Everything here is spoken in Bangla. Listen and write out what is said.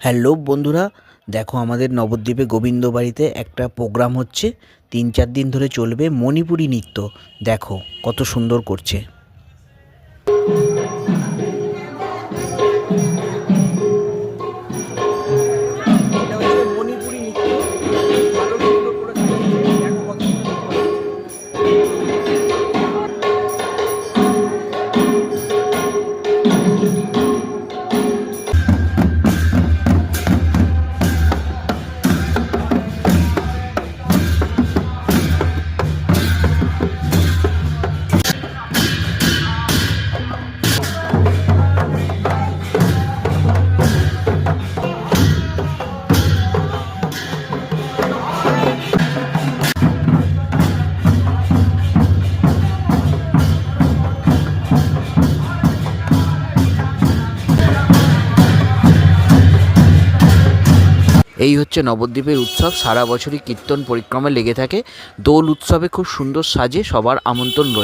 হ্যালো বন্ধুরা, দেখো আমাদের নবদ্বীপে গোবিন্দবাড়িতে একটা প্রোগ্রাম হচ্ছে। 3-4 দিন ধরে চলবে মণিপুরি নৃত্য। দেখো কত সুন্দর করছে। এটা হচ্ছে মণিপুরি নৃত্য। ভালো সুন্দর করে সাজিয়েছে। দেখো কত সুন্দর করেছে। এই হচ্ছে নবদ্বীপের উৎসব। সারা বছরই কীর্তন পরিক্রমা লেগে থাকে। দোল উৎসবে খুব সুন্দর সাজে, সবার আমন্ত্রণ রয়েছে।